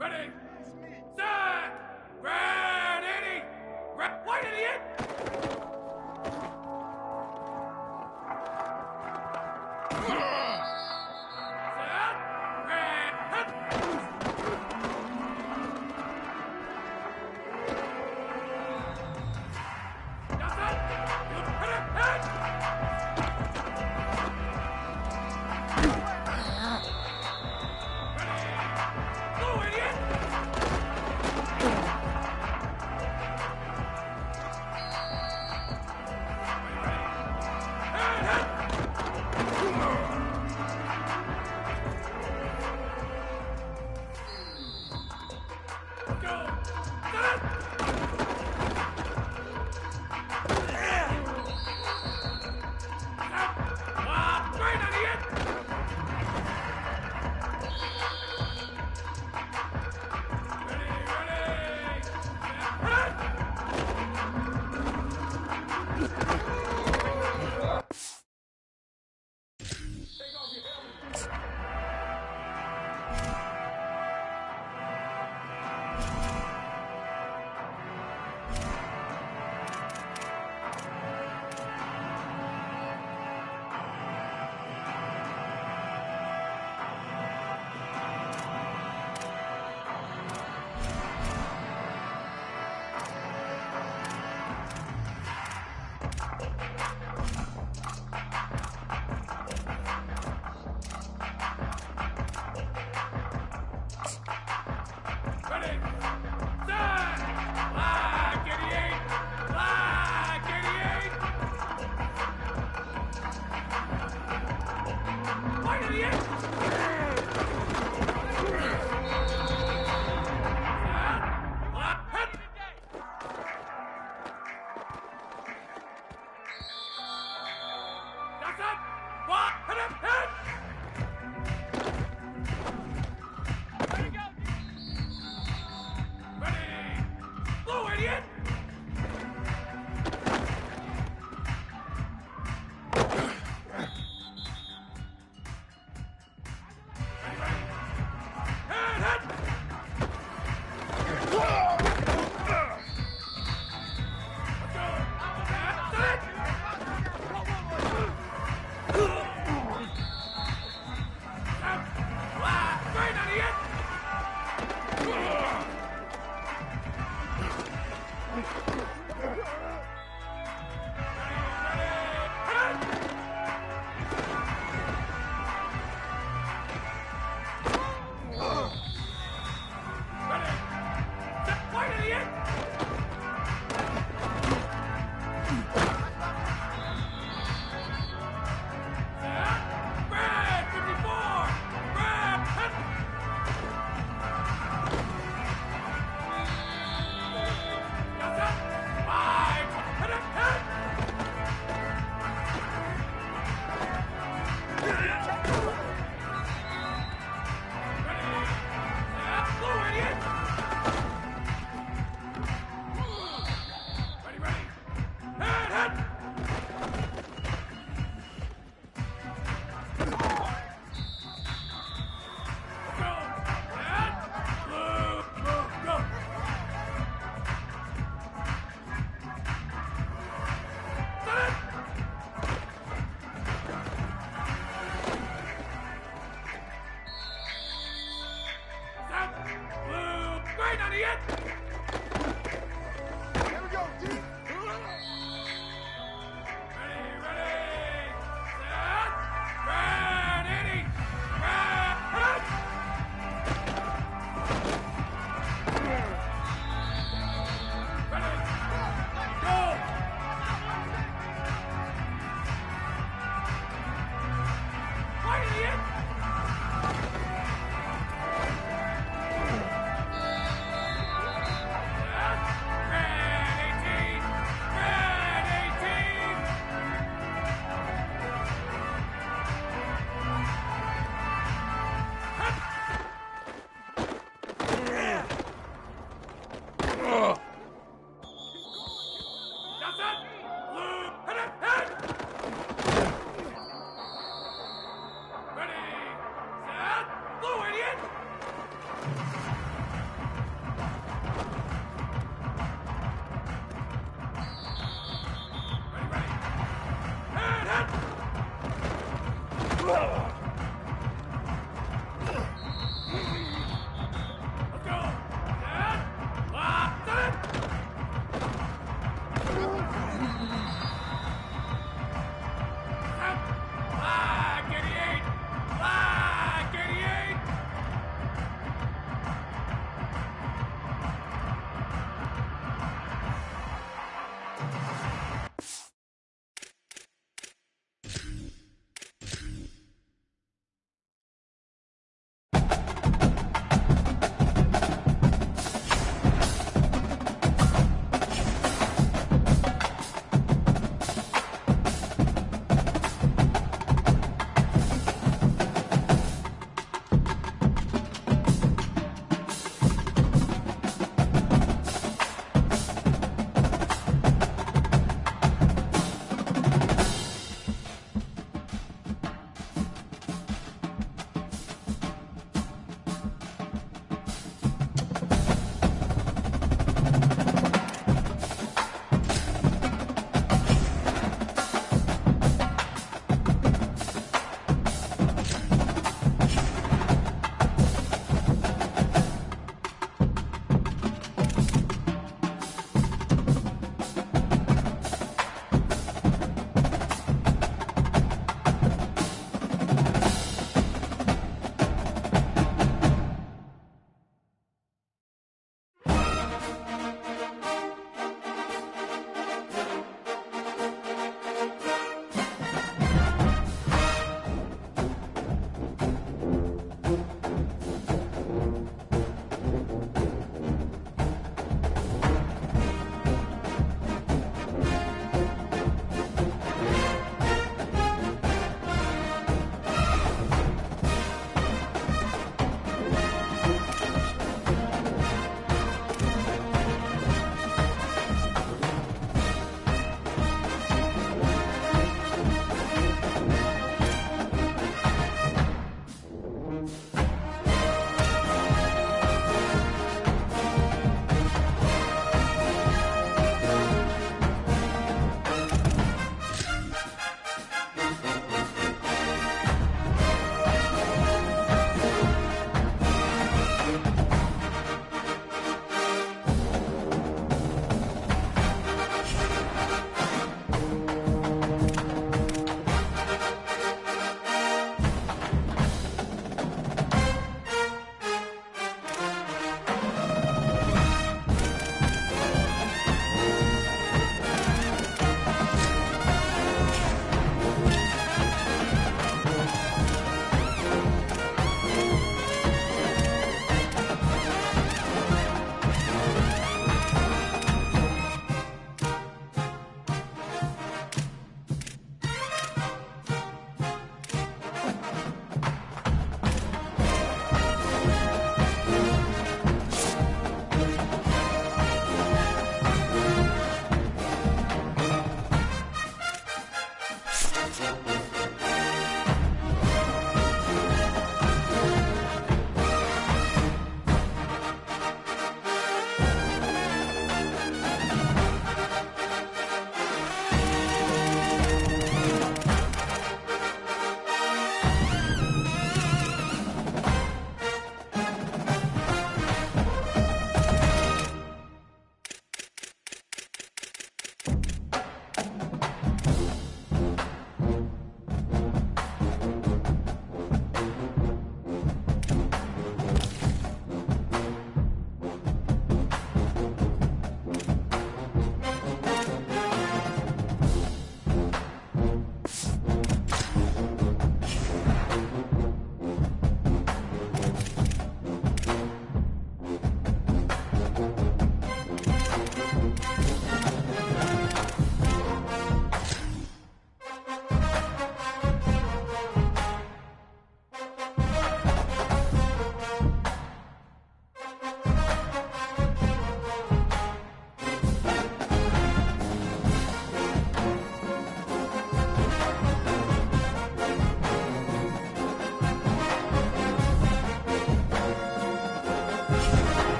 Ready, set, ready, white idiot! Ready,